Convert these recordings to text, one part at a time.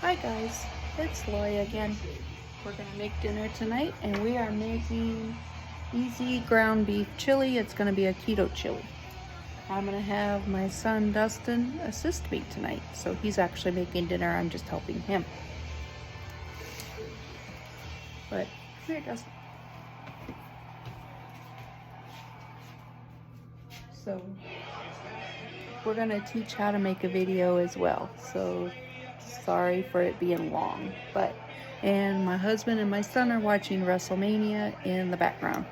Hi guys, it's Lori again. We're gonna make dinner tonight and we are making easy ground beef chili. It's gonna be a keto chili. I'm gonna have my son Dustin assist me tonight. So he's actually making dinner, I'm just helping him. But here, Dustin. So we're gonna teach how to make a video as well. So sorry for it being long, and my husband and my son are watching WrestleMania in the background.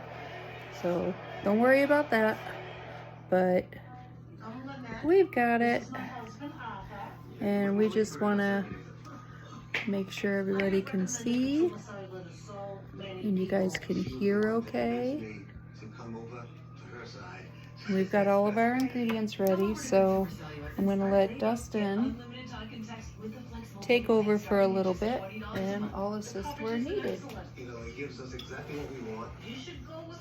So don't worry about that, but we've got it. And we just want to make sure everybody can see and you guys can hear okay. We've got all of our ingredients ready, so I'm going to let Dustin take over for a little bit and I'll assist where needed. You know, it gives us exactly what we want.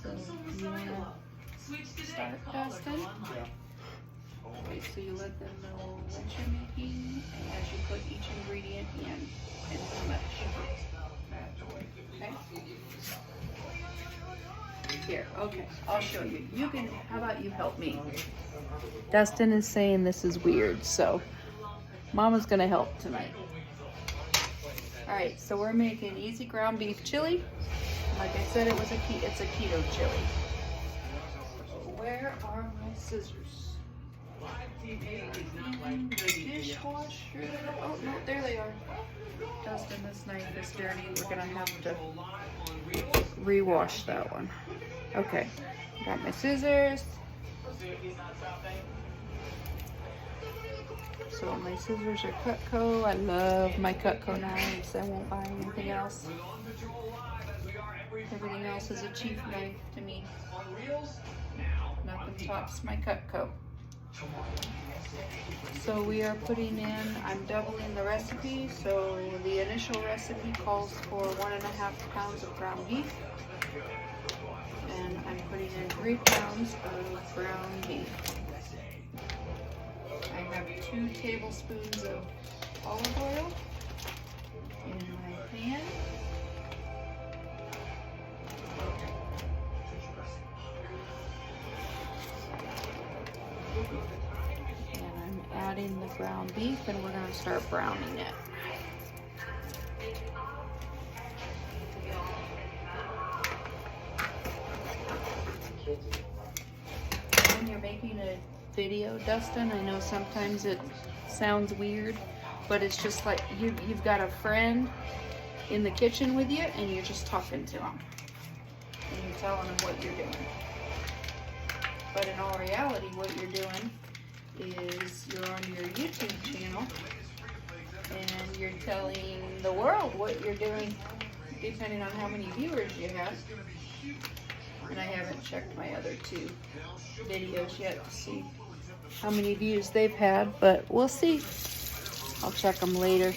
So you want to start, Dustin? Yeah. Okay, so you let them know what you're making and as you put each ingredient in and how much. Okay? Here, okay, I'll show you. You can, how about you help me? Dustin is saying this is weird, so Mama's gonna help tonight. Alright, so we're making easy ground beef chili. Like I said, it's a keto chili. So where are my scissors? In the dishwasher. Oh no, there they are. Dustin, this knife is dirty. We're gonna have to rewash that one. Okay, got my scissors. So my scissors are Cutco. I love my Cutco knives. I won't buy anything else. Everything else is a cheap knife to me. Nothing tops my Cutco. So we are putting in, I'm doubling the recipe. So the initial recipe calls for 1.5 pounds of ground beef. And I'm putting in 3 pounds of ground beef. I have 2 tablespoons of olive oil in my pan. And I'm adding the ground beef and we're going to start browning it. When you're making a video, Dustin, I know sometimes it sounds weird, but it's just like you've got a friend in the kitchen with you and you're just talking to them and you're telling them what you're doing. But in all reality, what you're doing is you're on your YouTube channel and you're telling the world what you're doing, depending on how many viewers you have. And I haven't checked my other 2 videos yet to see how many views they've had, but we'll see. I'll check them later.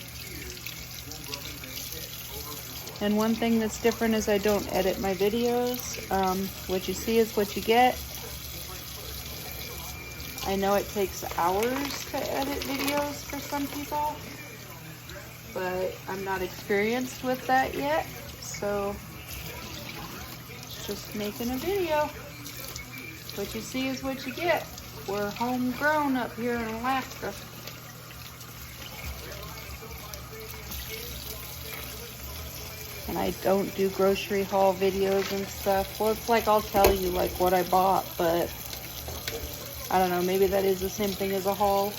And one thing that's different is I don't edit my videos. What you see is what you get. I know it takes hours to edit videos for some people, but I'm not experienced with that yet, so just making a video. What you see is what you get. We're homegrown up here in Alaska. And I don't do grocery haul videos and stuff. Well, it's like I'll tell you like what I bought, but I don't know, maybe that is the same thing as a haul.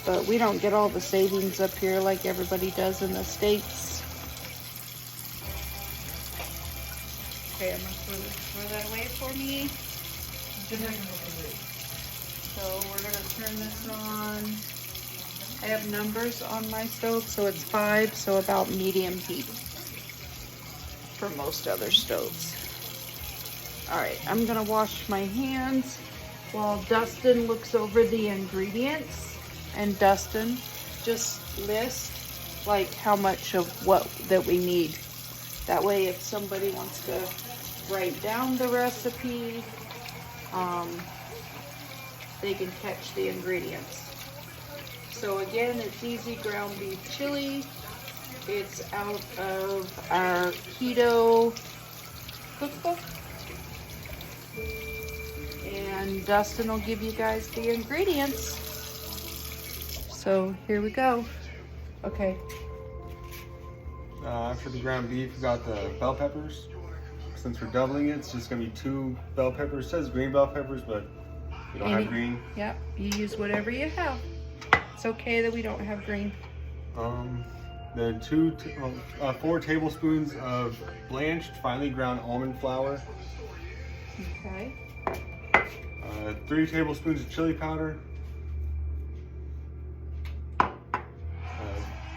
But we don't get all the savings up here like everybody does in the States. Okay, I'm gonna throw that away for me. So we're gonna turn this on. I have numbers on my stove, so it's 5, so about medium heat for most other stoves. All right, I'm gonna wash my hands while Dustin looks over the ingredients. And Dustin, just list like how much of what that we need. That way if somebody wants to write down the recipe, they can catch the ingredients. So again, it's easy ground beef chili. It's out of our keto cookbook. And Dustin will give you guys the ingredients. So here we go. Okay. For the ground beef, we got the bell peppers. Since we're doubling it, it's just gonna be 2 bell peppers. It says green bell peppers, but we don't have green. Yep, you use whatever you have. It's okay that we don't have green. Then 4 tablespoons of blanched, finely ground almond flour. Okay. 3 tablespoons of chili powder.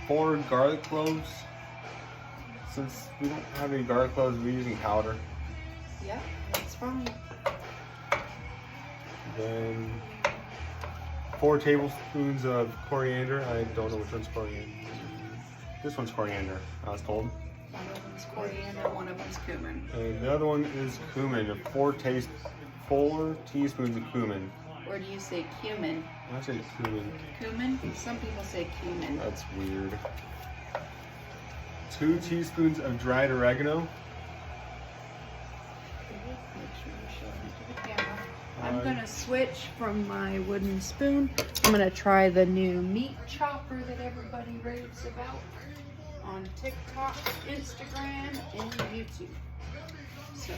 4 garlic cloves. Since we don't have any garlic cloves, we're using powder. Yeah, that's fine. Then 4 tablespoons of coriander. I don't know which one's coriander. This one's coriander, I was told. One of them's coriander, one of them's cumin. And the other one is cumin. 4 teaspoons of cumin. Or do you say cumin? I say cumin. Cumin? Some people say cumin. That's weird. 2 teaspoons of dried oregano. Make sure you show it to the camera. I'm gonna switch from my wooden spoon. I'm gonna try the new meat chopper that everybody raves about on TikTok, Instagram, and YouTube. So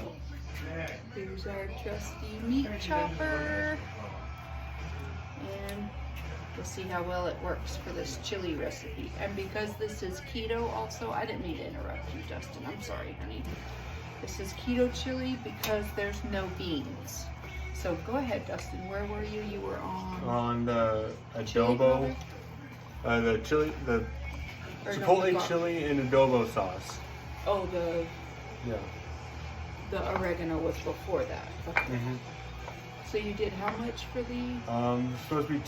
here's our trusty meat chopper. And we'll see how well it works for this chili recipe. And because this is keto also, I didn't mean to interrupt you, Dustin. I'm sorry, honey. This is keto chili because there's no beans. So go ahead, Dustin. Where were you? You were on the adobo, the chili, the chipotle chili and adobo sauce. Oh, Yeah. the oregano was before that. Okay. So you did how much for the? It's supposed to be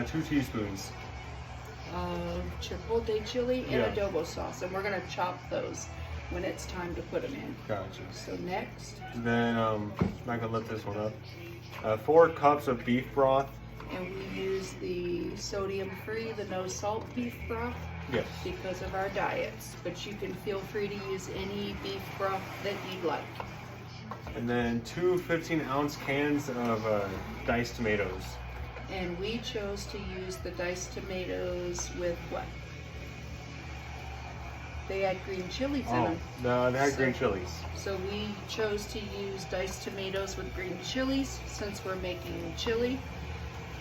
2 teaspoons. Chipotle chili and adobo sauce, and we're gonna chop those when it's time to put them in. Gotcha. So next. Then I'm not gonna lift this one up. 4 cups of beef broth. And we use the sodium-free, the no-salt beef broth. Yes. Because of our diets, but you can feel free to use any beef broth that you'd like. And then 2 15-ounce cans of diced tomatoes. And we chose to use the diced tomatoes with what? They had green chilies in them. No, they had green chilies. So we chose to use diced tomatoes with green chilies since we're making chili.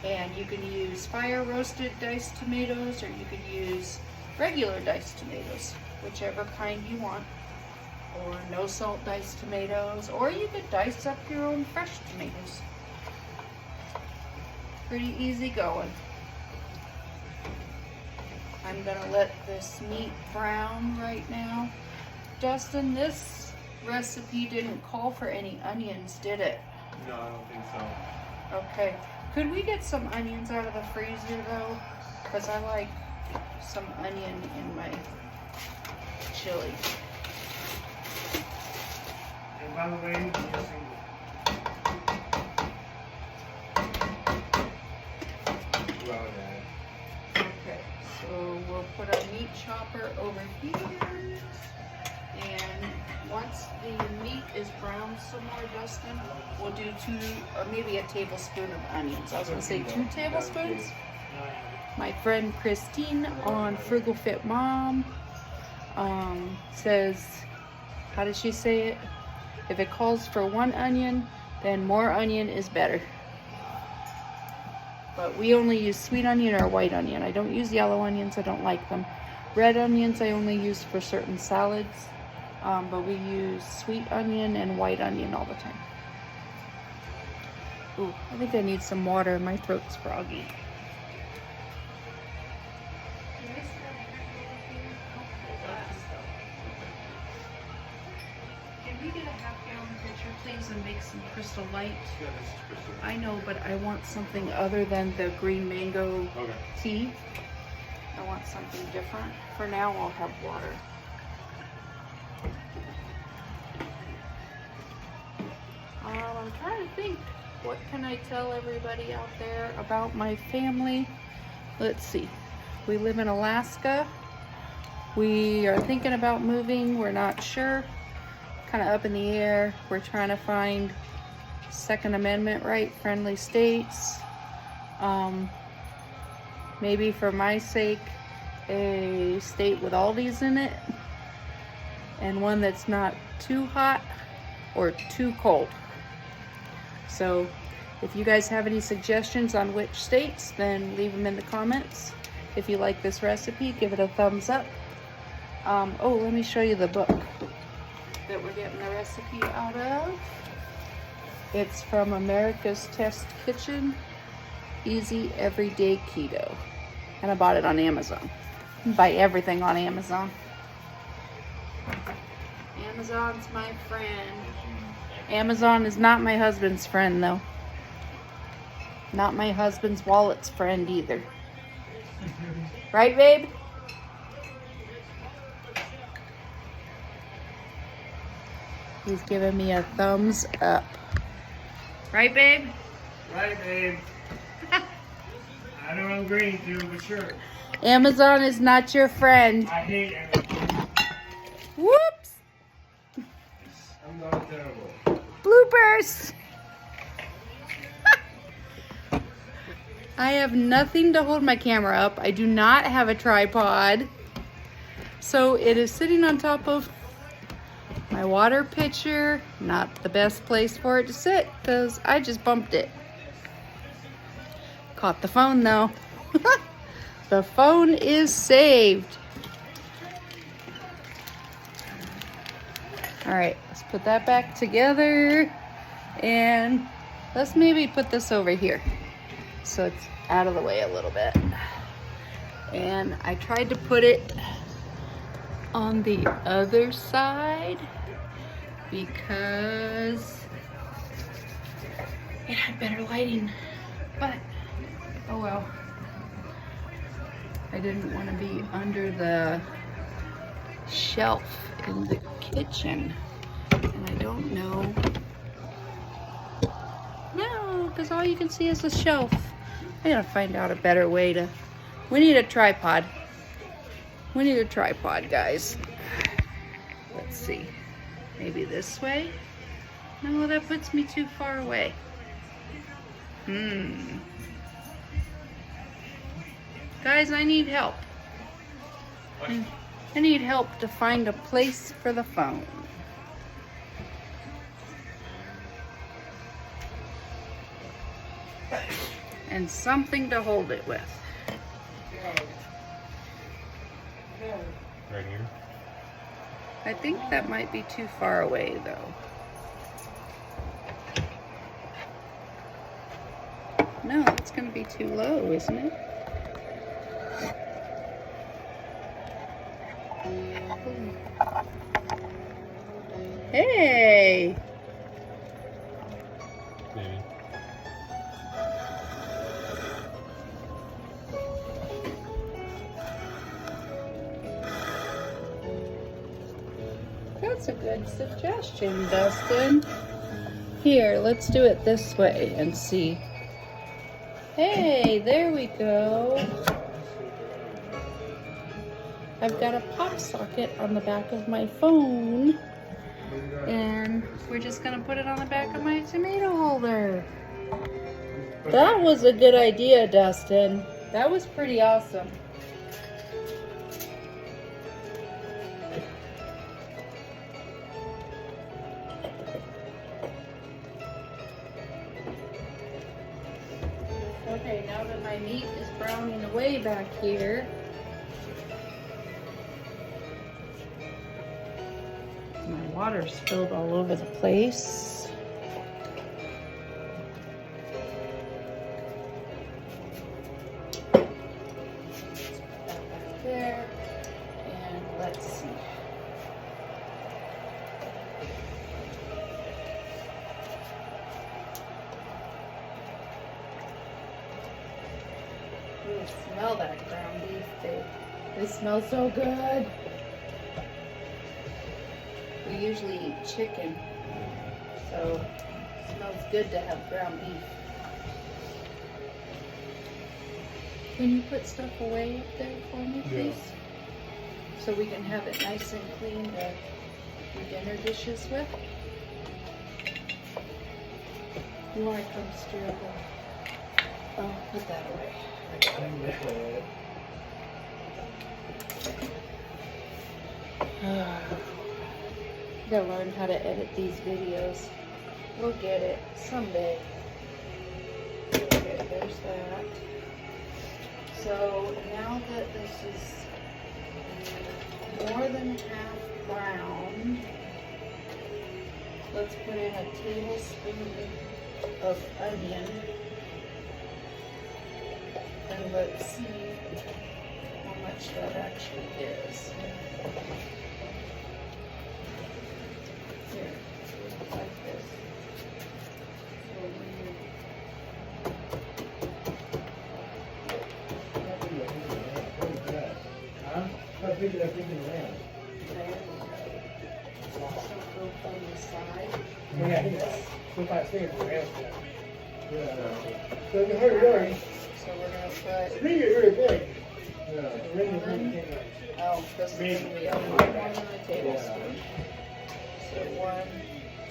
And you can use fire roasted diced tomatoes, or you could use regular diced tomatoes, whichever kind you want. Or no salt diced tomatoes, or you could dice up your own fresh tomatoes. Pretty easy going. I'm gonna let this meat brown right now. Dustin, this recipe didn't call for any onions, did it? No, I don't think so. Okay. Could we get some onions out of the freezer though? Because I like some onion in my chili. And by the way, I'm using Okay, so we'll put our meat chopper over here. And once the meat is browned some more, Dustin, we'll do 2 or maybe a tablespoon of onions. I was gonna say 2 tablespoons. My friend Christine on Frugal Fit Mom says, how does she say it? If it calls for 1 onion, then more onion is better. But we only use sweet onion or white onion. I don't use yellow onions, I don't like them. Red onions I only use for certain salads, but we use sweet onion and white onion all the time. Ooh, I think I need some water, my throat's froggy. Can we get a half-gallon pitcher, please, and make some Crystal Light? Yeah, this is Crystal. I know, but I want something other than the green mango tea. I want something different. For now, I'll have water. I'm trying to think, what can I tell everybody out there about my family? let's see. We live in Alaska. We are thinking about moving. We're not sure. Kind of up in the air. We're trying to find Second Amendment right, friendly states. Maybe for my sake, a state with all these in it, and one that's not too hot or too cold. So if you guys have any suggestions on which states, then leave them in the comments. If you like this recipe, give it a thumbs up. Oh, let me show you the book that we're getting the recipe out of. It's from America's Test Kitchen, Easy Everyday Keto. And I bought it on Amazon. I buy everything on Amazon. Amazon's my friend. Amazon is not my husband's friend, though. Not my husband's wallet's friend either. Right, babe? He's giving me a thumbs up. Right, babe? Right, babe. I don't agree to, but sure. Amazon is not your friend. I hate Amazon. Whoops! I'm not terrible. Bloopers! I have nothing to hold my camera up. I do not have a tripod. So it is sitting on top of my water pitcher. Not the best place for it to sit because I just bumped it. Caught the phone though. The phone is saved. All right, let's put that back together and let's maybe put this over here so it's out of the way a little bit. And I tried to put it on the other side because it had better lighting, but oh well. I didn't want to be under the shelf in the kitchen, and I don't know. No, because all you can see is the shelf. I gotta find out a better way to. We need a tripod. We need a tripod, guys. Let's see. Maybe this way? No, that puts me too far away. Guys, I need help. I need help to find a place for the phone. And something to hold it with. Right here. I think that might be too far away though. No, it's gonna be too low, isn't it? Hey! Maybe. That's a good suggestion, Dustin. Here, let's do it this way and see. Hey, there we go. I've got a pop socket on the back of my phone, and we're just gonna put it on the back of my tomato holder. That was a good idea, Dustin. That was pretty awesome. Okay, now that my meat is browning away back here, my water spilled all over the place. Back there, and let's see. Ooh, smell that ground beef, babe. It smells so good. We usually eat chicken, so it smells good to have ground beef. Can you put stuff away up there for me, Yeah. please? So we can have it nice and clean to do dinner dishes with. You want to come stir the... Oh, put that away. Gotta learn how to edit these videos. We'll get it someday. Okay, there's that. So now that this is more than half browned, let's put in a tablespoon of onion. And let's see how much that actually is. Here, like this. So How big did I think in the land? so go from the side. Yeah, Like this. sometimes I think it's the land. Yeah. So you Alright, heard it already. so we're gonna put, The ring is really big. Yeah. The ring is really big. oh, this is gonna be a lot more than a tablespoon. So 1,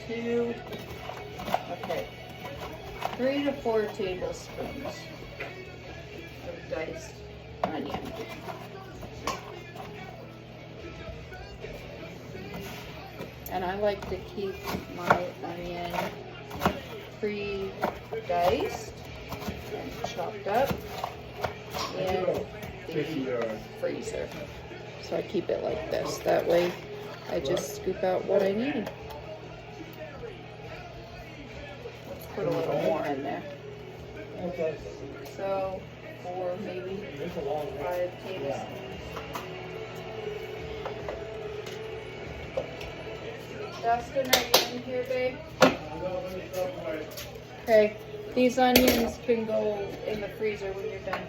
2, okay, 3 to 4 tablespoons of diced onion. And I like to keep my onion pre-diced and chopped up in the freezer. So I keep it like this. That way I just scoop out what I need. Let's put a little more in there. Okay. So 4, maybe It's a long way. 5 tablespoons. Dustin, are you in here, babe? Okay, these onions can go in the freezer when you're done.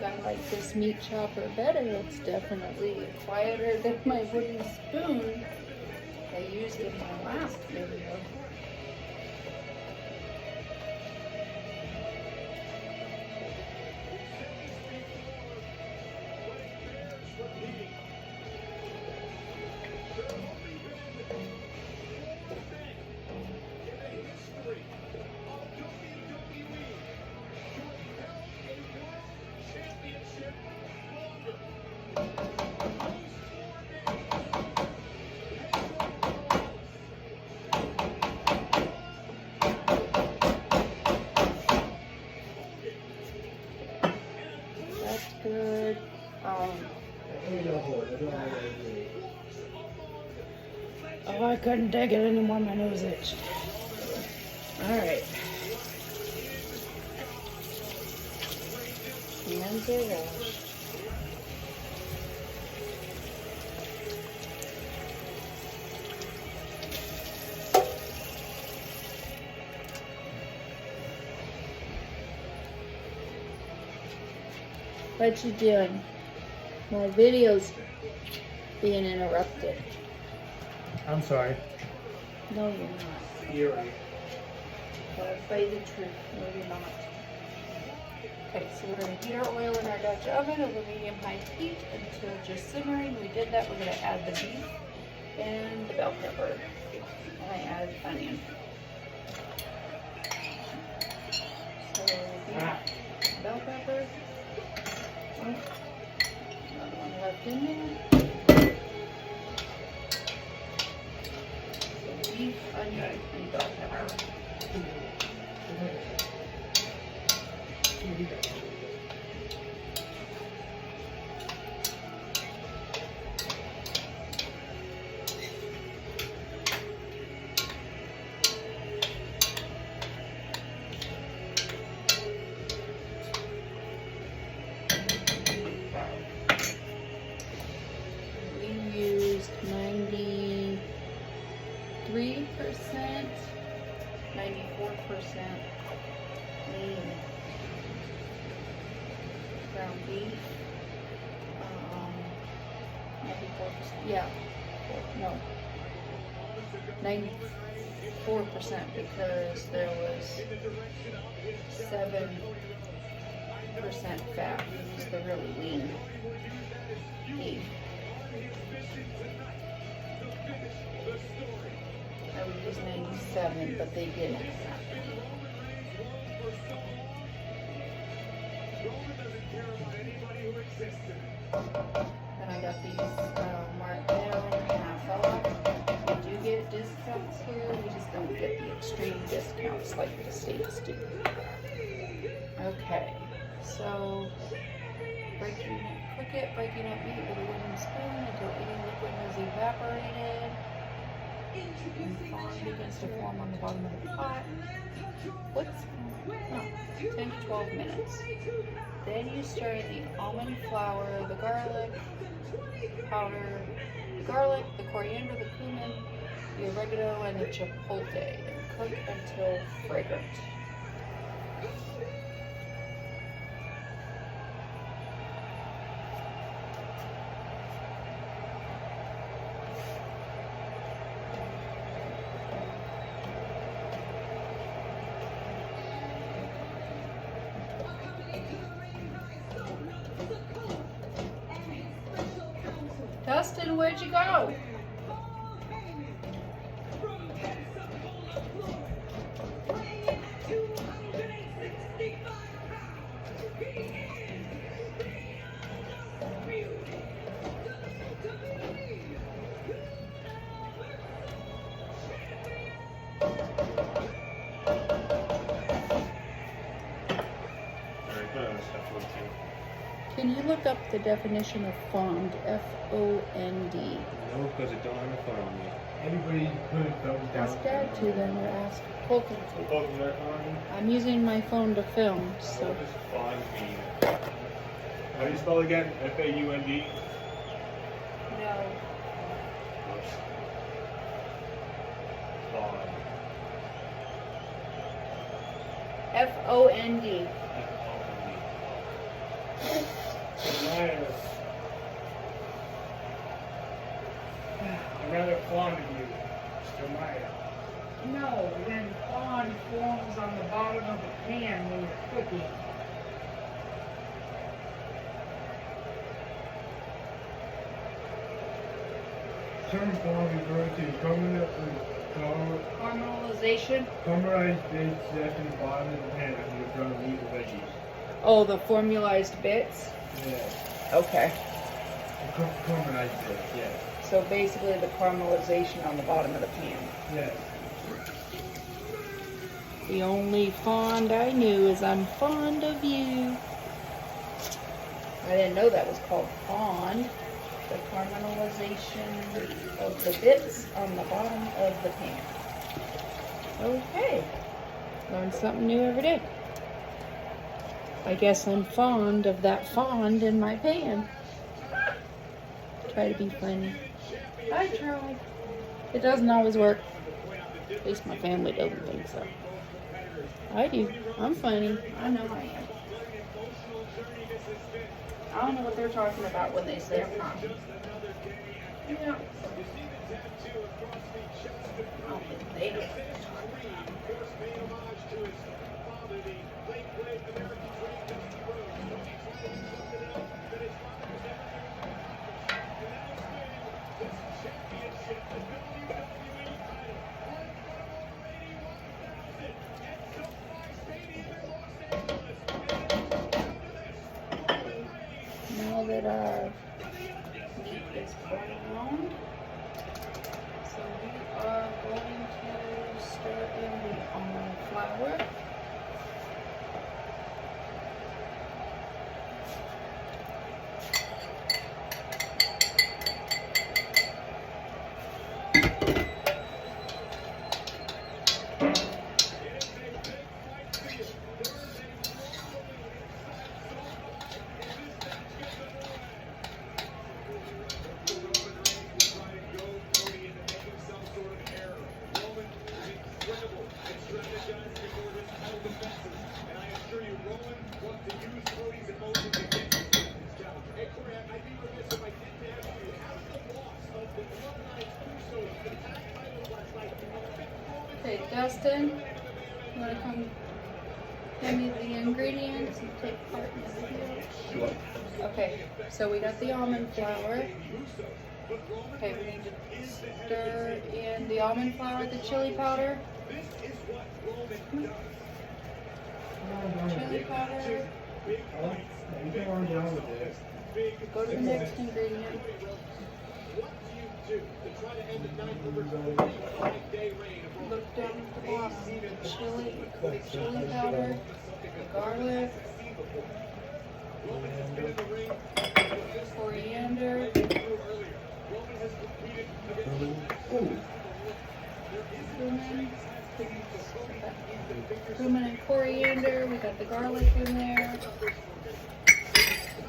I like this meat chopper better. It's definitely quieter than my wooden spoon I used in my last video. That's good. Oh, I couldn't take it anymore. My nose itched. All right. Hands are washed. What you doing? My video's being interrupted. I'm sorry. No, you're not. You're right. Gotta say the truth. No, you're not. Okay, so we're gonna heat our oil in our Dutch oven over medium-high heat until just simmering. We did that. We're gonna add the beef and the bell pepper. And I add onion. So beef, bell pepper. Oh, another one left in there. So beef, onion, and bell pepper. We used 93% lean ground beef. 94%, yeah, no, 94% because there was 7% fat. It's the really lean beef. I would use 97, but they didn't. And I got these marked down half off. We do get discounts here. We just don't get the extreme discounts like the States do. Okay, so cook it, breaking up meat with a wooden spoon until any liquid has evaporated. And fond begins to form on the bottom of the pot. What's 10 to 12 minutes. Then you stir the almond flour, the garlic powder, the coriander, the cumin, the oregano, and the chipotle, and cook until fragrant. Dustin, where'd you go? Can you look up the definition of fond? F-O-N-D. No, because it don't have a phone on me. Anybody put a thumbs down? Ask Dad to then, or ask Colton to. Colton, that on? I'm using my phone to film, so. What does fond mean? How do you spell it again? F-A-U-N-D? No. Fond. F-O-N-D. I'm rather fond of you, Mr. Meyer. No, then fond forms on the bottom of the pan when you're cooking. Term fond refers to Caramelization? caramelized bits left in the bottom of the pan after you've done meat or veggies. Oh, the formalized bits? Yeah. Okay. Caramelized bits, yes. So basically the caramelization on the bottom of the pan. Yes. The only fond I knew is I'm fond of you. I didn't know that was called fond. The caramelization of the bits on the bottom of the pan. Okay. Learn something new every day. I guess I'm fond of that fond in my pan. Try to be funny. I try. It doesn't always work. At least my family doesn't think so. I do. I'm funny. I know I am. I don't know what they're talking about when they say I'm not. Yeah. I don't think they know what they're talking about. Now that our meat is browned, so we are going to stir in the almond flour. Okay, Dustin, you want to come give me the ingredients and take part in the video? Sure. Okay, so we got the almond flour. Okay, we need to stir in the almond flour, the chili powder. Chili powder. Go to the next ingredient. Look down at the bottom. The chili powder, the garlic, coriander, cumin and coriander. We got the garlic in there.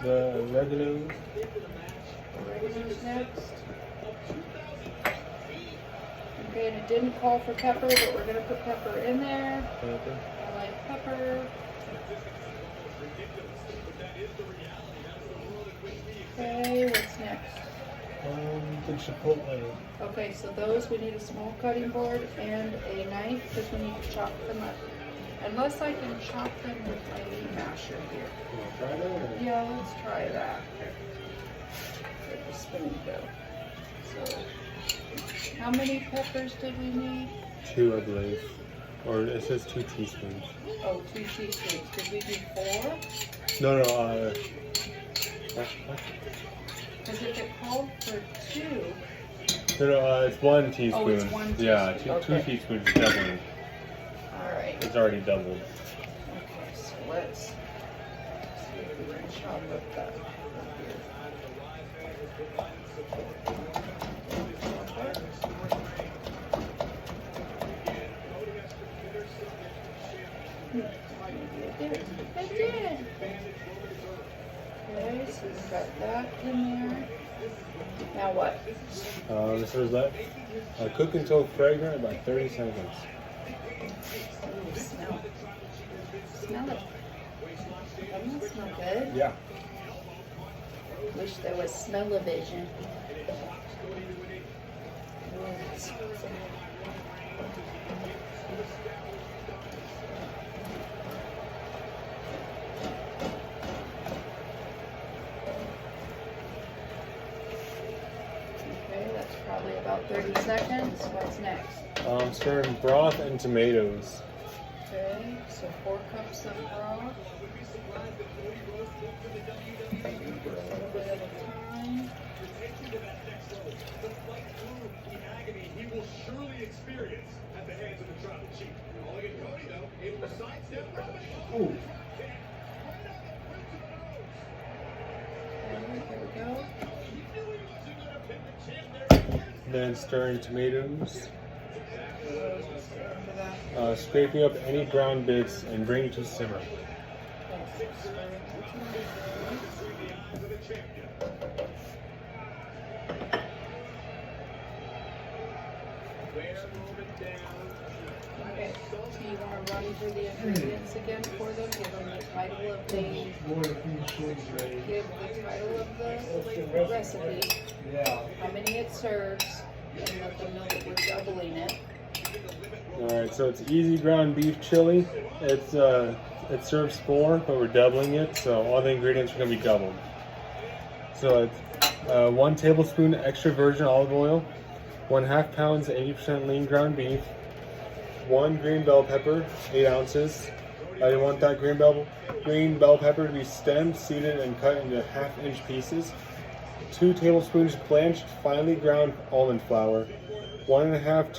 The oregano. Oregano's next. Okay, and it didn't call for pepper, but we're gonna put pepper in there. Pepper. I like pepper. Okay, what's next? The chipotle. Okay, so those we need a small cutting board and a knife because we need to chop them up. Unless I can chop them with my meat masher here. You want to try that? Or? Yeah, let's try that. Where'd the spoon go? So, how many peppers did we need? 2, I believe. Or it says 2 teaspoons. Oh, 2 teaspoons. Did we do 4? No, Because if it called for 2, it's 1 teaspoon. Oh, it's 1 Yeah, teaspoon. 2 Okay. teaspoons is doubling. alright. It's already doubled. Okay, so let's see if we can chop up that. I did. Okay, so we've got that in there. Now what? This is that. Cook until fragrant, about 30 seconds. Ooh, smell. Smell it. Doesn't that smell good? Yeah. Wish there was smell-o-vision. Okay, that's probably about 30 seconds. What's next? Stirring broth and tomatoes. Okay, so 4 cups of broth. A little bit at a time. He will surely experience at the hands of the tribal chief. Calling it Cody, though, able to sidestep. Ooh. Okay, here we go. Then stirring tomatoes. Into that. Scraping up any brown bits and bring to simmer. Okay, so you want to run through the ingredients again for them? Give them the title of the recipe, how many it serves, and let them know that we're doubling it. Alright, so it's easy ground beef chili. It serves 4, but we're doubling it, so all the ingredients are going to be doubled. So it's 1 tablespoon extra virgin olive oil, 1/2 pounds 80% lean ground beef, 1 green bell pepper, 8 ounces. You want that green bell pepper to be stemmed, seeded, and cut into 1/2-inch pieces. 2 tablespoons blanched, finely ground almond flour, 1.5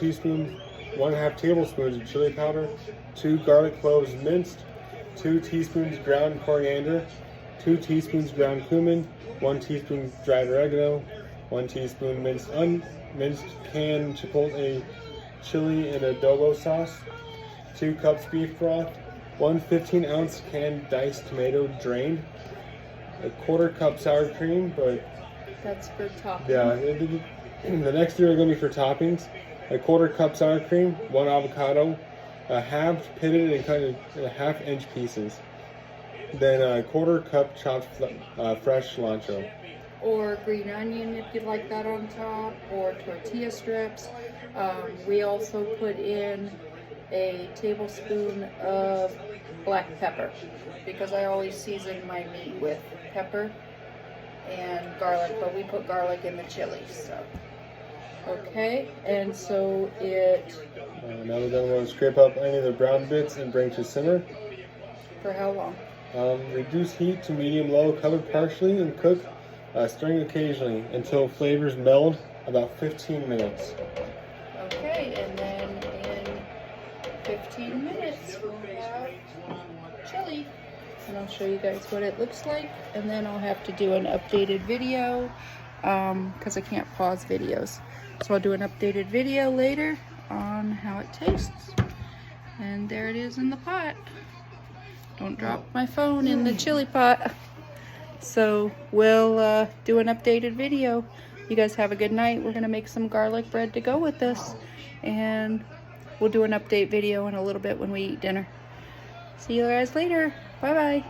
tablespoons of chili powder, 2 garlic cloves minced, 2 teaspoons ground coriander, 2 teaspoons ground cumin, 1 teaspoon dried oregano, 1 teaspoon minced canned chipotle chili and adobo sauce, 2 cups beef broth, 1 15-ounce canned diced tomato drained, 1/4 cup sour cream, but That's for topping. yeah, the next 3 are going to be for toppings. 1/4 cup sour cream, 1 avocado, halved, pitted, and cut in 1/2-inch pieces. Then a 1/4 cup chopped fresh cilantro. Or green onion if you'd like that on top, or tortilla strips. We also put in a tablespoon of black pepper because I always season my meat with pepper and garlic, but we put garlic in the chili. So okay, and so it Now we're going to scrape up any of the brown bits and bring to simmer. for how long? Reduce heat to medium-low, cover partially, and cook, stirring occasionally until flavors meld, about 15 minutes. Okay, and then in 15 minutes we'll have chili. And I'll show you guys what it looks like. And then I'll have to do an updated video because I can't pause videos. So I'll do an updated video later on how it tastes. And there it is in the pot. Don't drop my phone in the chili pot. So we'll do an updated video. You guys have a good night. We're gonna make some garlic bread to go with this. And we'll do an update video in a little bit when we eat dinner. See you guys later. Bye-bye.